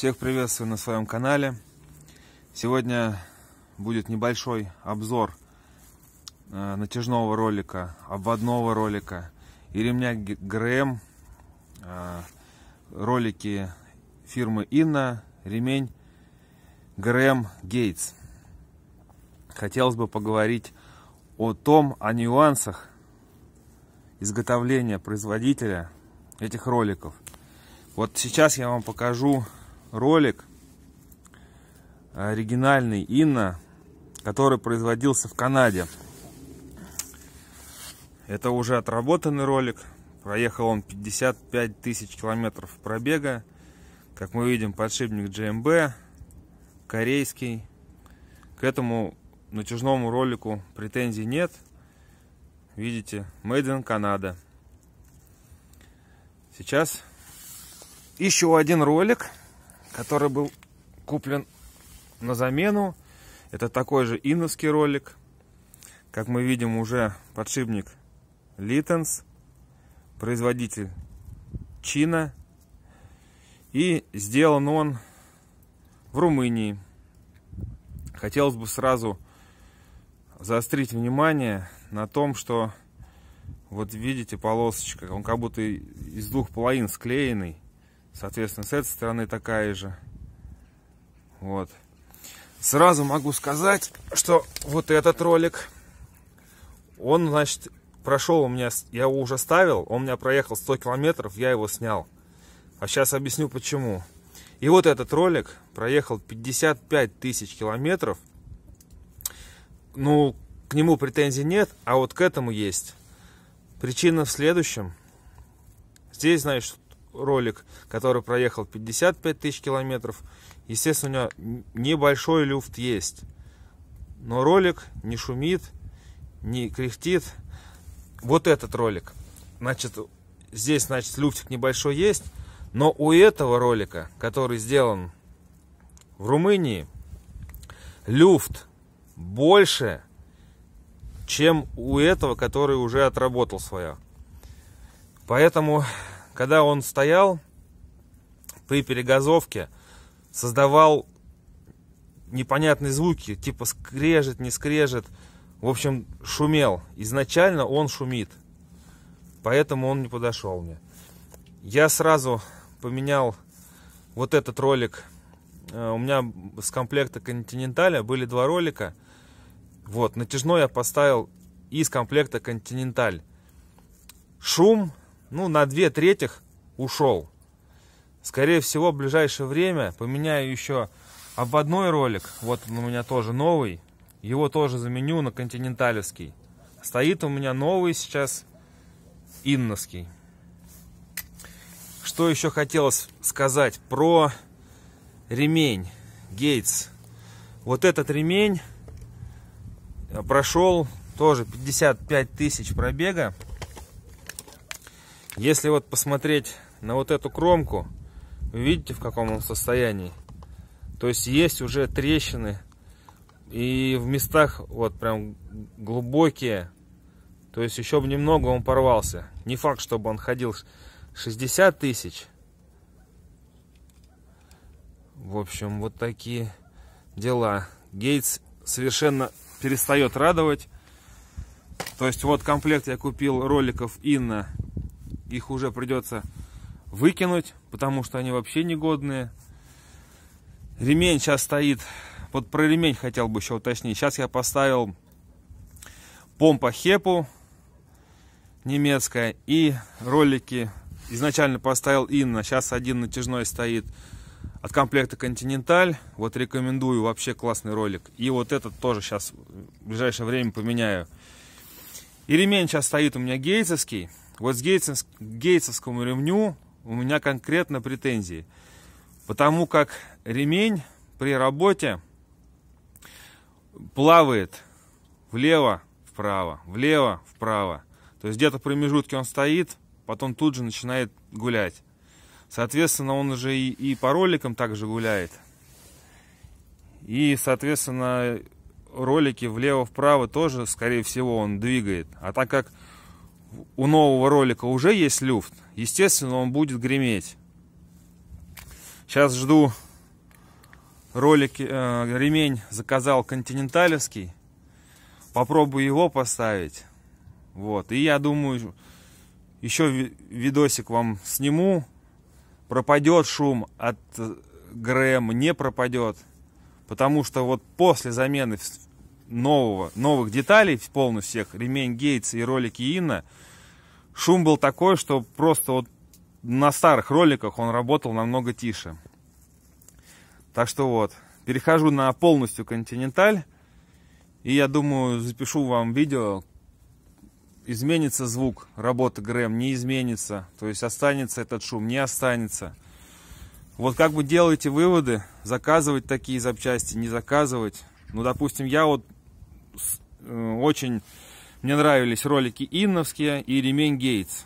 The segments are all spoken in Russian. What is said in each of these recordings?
Всех приветствую на своем канале. Сегодня будет небольшой обзор натяжного ролика, обводного ролика и ремня ГРМ. Ролики фирмы Инна, ремень ГРМ Gates. Хотелось бы поговорить о нюансах изготовления производителя этих роликов. Вот сейчас я вам покажу ролик оригинальный Инна, который производился в Канаде. Это уже отработанный ролик. Проехал он 55 тысяч километров пробега. Как мы видим, подшипник GMB, корейский. К этому натяжному ролику претензий нет. Видите, Made in Canada. Сейчас еще один ролик, который был куплен на замену. Это такой же инновский ролик. Как мы видим, уже подшипник Litens, производитель Чина. И сделан он в Румынии. Хотелось бы сразу заострить внимание на том, что вот видите, полосочка, он как будто из двух половин склеенный. Соответственно, с этой стороны такая же. Вот. Сразу могу сказать, что вот этот ролик, он, значит, прошел у меня, я его уже ставил, он у меня проехал 100 километров, я его снял. А сейчас объясню почему. И вот этот ролик проехал 55 тысяч километров. Ну, к нему претензий нет, а вот к этому есть. Причина в следующем. Здесь, значит, ролик, который проехал 55 тысяч километров. Естественно, у него небольшой люфт есть. Но ролик не шумит, не кряхтит. Вот этот ролик. Значит, здесь, значит, люфтик небольшой есть. Но у этого ролика, который сделан в Румынии, люфт больше, чем у этого, который уже отработал свое. Поэтому, когда он стоял при перегазовке, создавал непонятные звуки, типа скрежет, не скрежет. В общем, шумел. Изначально он шумит. Поэтому он не подошел мне. Я сразу поменял вот этот ролик. У меня с комплекта Континенталя были два ролика. Вот, натяжной я поставил из комплекта Континенталь. Шум, ну, на 2/3 ушел. Скорее всего, в ближайшее время поменяю еще обводной ролик. Вот он у меня тоже новый. Его тоже заменю на континенталевский. Стоит у меня новый сейчас инновский. Что еще хотелось сказать про ремень Gates. Вот этот ремень прошел тоже 55 тысяч пробега. Если вот посмотреть на вот эту кромку, вы видите, в каком он состоянии. То есть есть уже трещины. И в местах вот прям глубокие. То есть еще бы немного он порвался. Не факт, чтобы он ходил 60 тысяч. В общем, вот такие дела. Gates совершенно перестает радовать. То есть вот комплект я купил роликов Инна. Их уже придется выкинуть, потому что они вообще негодные. Ремень сейчас стоит. Вот про ремень хотел бы еще уточнить. Сейчас я поставил помпа Хепу немецкая и ролики. Изначально поставил Инна. Сейчас один натяжной стоит от комплекта Континенталь. Вот рекомендую, вообще классный ролик. И вот этот тоже сейчас в ближайшее время поменяю. И ремень сейчас стоит у меня гейтсовский. Вот с гейтсовскому ремню у меня конкретно претензии. Потому как ремень при работе плавает влево-вправо, влево-вправо. То есть где-то в промежутке он стоит, потом тут же начинает гулять. Соответственно, он уже и по роликам также гуляет. И, соответственно, ролики влево-вправо тоже, скорее всего, он двигает. А так как у нового ролика уже есть люфт, естественно, он будет греметь. Сейчас жду ремень заказал континенталевский. Попробую его поставить. Вот. И я думаю, еще видосик вам сниму. Пропадет шум от ГРМ, не пропадет. Потому что вот после замены новых деталей, полностью всех, ремень Гейтс и ролики Инна, шум был такой, что просто вот на старых роликах он работал намного тише. Так что вот, перехожу на полностью континенталь. И я думаю, запишу вам видео. Изменится звук работы ГРМ, не изменится. То есть останется этот шум, не останется. Вот как бы делайте выводы, заказывать такие запчасти, не заказывать. Ну, допустим, я вот очень... Мне нравились ролики инновские и ремень Гейтс.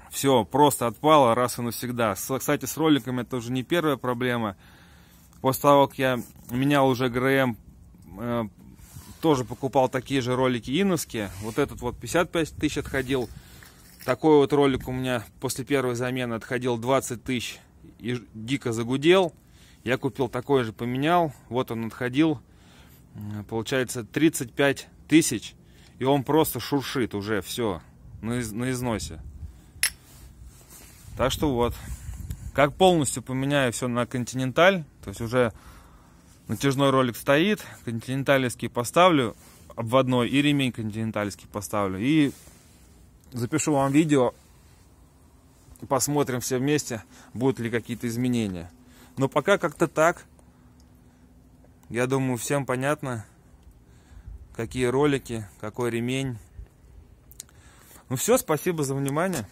Все, просто отпало раз и навсегда. Кстати, с роликами это уже не первая проблема. После того, как я менял уже ГРМ, тоже покупал такие же ролики инновские. Вот этот вот 55 тысяч отходил. Такой вот ролик у меня после первой замены отходил 20 тысяч и дико загудел. Я купил такой же, поменял. Вот он отходил, получается, 35 тысяч. И он просто шуршит уже, все, на износе. Так что вот. Как полностью поменяю все на континенталь, то есть уже натяжной ролик стоит, континентальский поставлю обводной и ремень континентальский поставлю. И запишу вам видео, посмотрим все вместе, будут ли какие-то изменения. Но пока как-то так. Я думаю, всем понятно, какие ролики, какой ремень. Ну все, спасибо за внимание.